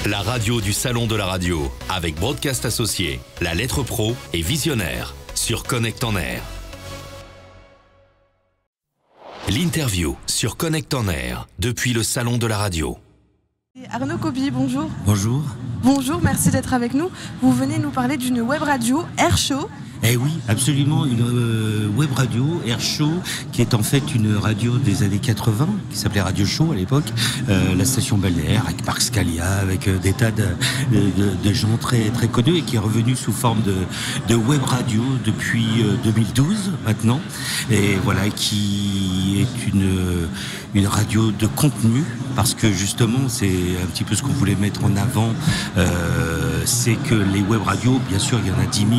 La radio du Salon de la radio, avec Broadcast Associés, La Lettre Pro et Visionnaire, sur Connect en Air. L'interview sur Connect en Air, depuis le Salon de la radio. Arnaud Kobi, bonjour. Bonjour. Bonjour, merci d'être avec nous. Vous venez nous parler d'une web radio Air Show. Eh oui, absolument, une web radio, Air Show, qui est en fait une radio des années 80, qui s'appelait Radio Show à l'époque, la station balnéaire, avec Marc Scalia, avec des tas de gens très, très connus, et qui est revenu sous forme de web radio depuis 2012 maintenant, et voilà, qui est une radio de contenu, parce que justement, c'est un petit peu ce qu'on voulait mettre en avant, c'est que les web radios, bien sûr, il y en a 10 000,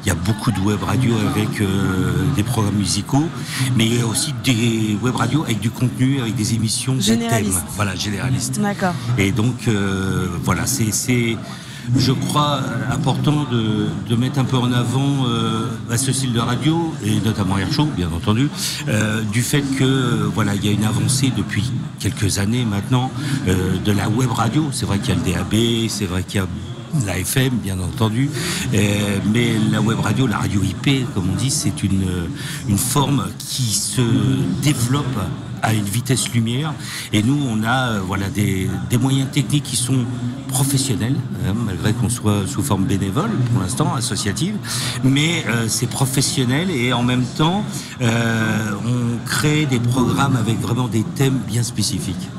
il y a beaucoup de web radios avec des programmes musicaux, mais il y a aussi des web radios avec du contenu, avec des émissions, des thèmes, voilà, généralistes. D'accord. Et donc, voilà, c'est je crois important de mettre un peu en avant ce style de radio, et notamment Air Show, bien entendu, du fait que voilà, il y a une avancée depuis quelques années maintenant de la web radio. C'est vrai qu'il y a le DAB, c'est vrai qu'il y a la FM, bien entendu, mais la web radio, la radio IP, comme on dit, c'est une forme qui se développe à une vitesse lumière, et nous on a voilà des moyens techniques qui sont professionnels, malgré qu'on soit sous forme bénévole pour l'instant, associative, mais c'est professionnel, et en même temps on crée des programmes avec vraiment des thèmes bien spécifiques.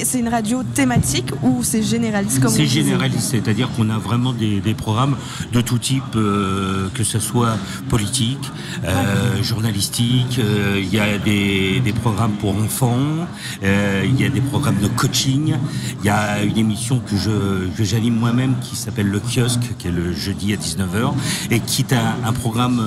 C'est une radio thématique ou c'est généraliste comme C'est généraliste, c'est-à-dire qu'on a vraiment des programmes de tout type, que ce soit politique, journalistique, il y a des programmes pour enfants, il y a des programmes de coaching, il y a une émission que j'anime moi-même qui s'appelle Le Kiosque, qui est le jeudi à 19h, et qui est un programme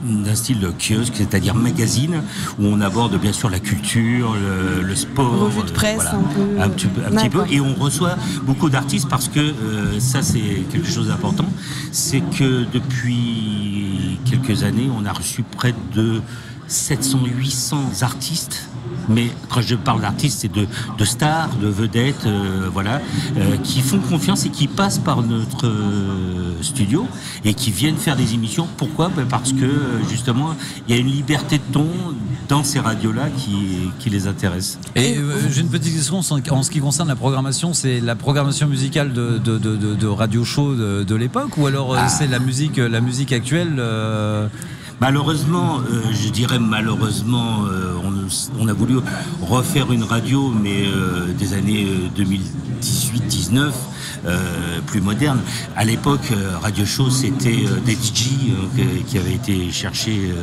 d'un style de kiosque, c'est-à-dire magazine, où on aborde bien sûr la culture, le sport, revue de presse, voilà, un petit peu, et on reçoit beaucoup d'artistes, parce que ça c'est quelque chose d'important, c'est que depuis quelques années on a reçu près de 700-800 artistes, mais quand je parle d'artistes, c'est de stars, de vedettes, voilà, qui font confiance et qui passent par notre studio et qui viennent faire des émissions. Pourquoi ? Parce que justement, il y a une liberté de ton dans ces radios-là qui les intéresse. Et j'ai une petite question en ce qui concerne la programmation. C'est la programmation musicale de Radio Show de l'époque, ou alors c'est la musique actuelle Malheureusement, je dirais malheureusement, on a voulu refaire une radio, mais des années 2018-19, plus moderne. À l'époque, Radio Show, c'était des DJ qui avaient été chercher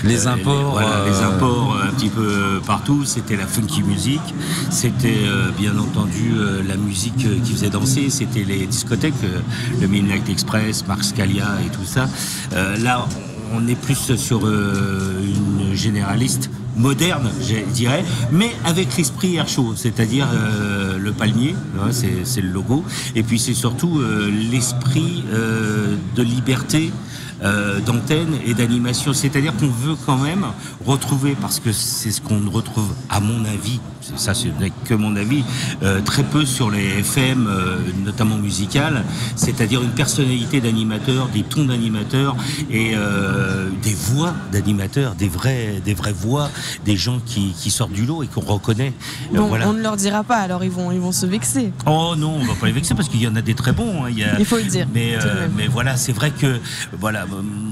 les imports, les imports un petit peu partout. C'était la funky music, c'était bien entendu la musique qui faisait danser, c'était les discothèques, le Midnight Express, Marc Scalia et tout ça. Là, on est plus sur une généraliste moderne, je dirais, mais avec l'esprit Air Show, c'est-à-dire le palmier, c'est le logo, et puis c'est surtout l'esprit de liberté, d'antenne et d'animation, c'est-à-dire qu'on veut quand même retrouver, parce que c'est ce qu'on retrouve à mon avis, ça ce n'est que mon avis, très peu sur les FM, notamment musicales, c'est-à-dire une personnalité d'animateur, des tons d'animateur, et des voix d'animateurs, des vraies voix, des gens qui sortent du lot et qu'on reconnaît. Bon, voilà. On ne leur dira pas, alors ils vont se vexer. Oh non, on va pas les vexer, parce qu'il y en a des très bons. Il faut le dire. Mais voilà, c'est vrai que voilà,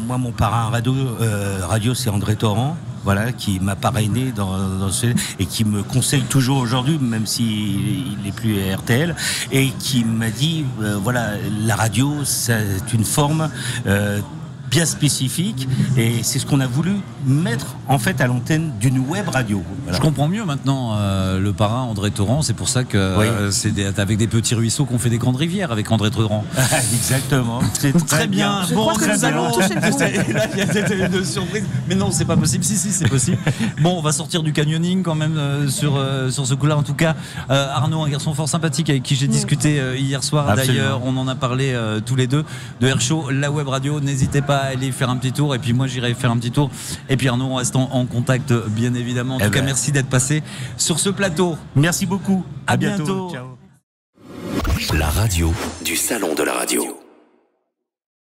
moi mon parrain radio, c'est André Torrent. Voilà, qui m'a parrainé dans ce, et qui me conseille toujours aujourd'hui, même s'il n'est plus à RTL, et qui m'a dit voilà, la radio, c'est une forme bien spécifique, et c'est ce qu'on a voulu mettre en fait à l'antenne d'une web radio. Voilà. Je comprends mieux maintenant le parrain André Torrent, c'est pour ça que c'est avec des petits ruisseaux qu'on fait des grandes rivières avec André Torrent. Exactement. C'est très bien. Je crois que nous allons toucher le fond. Là, il y a une surprise. Mais non, c'est pas possible. Si, c'est possible. Bon, on va sortir du canyoning quand même sur ce coup-là. En tout cas, Arnaud, un garçon fort sympathique avec qui j'ai discuté hier soir. Absolument. D'ailleurs, on en a parlé tous les deux de Air Show, la web radio. N'hésitez pas à aller faire un petit tour, et puis moi j'irai faire un petit tour, et puis Arnaud, on reste en contact bien évidemment. En tout cas, merci d'être passé sur ce plateau. Merci beaucoup. À bientôt. Ciao. La radio du salon de la radio.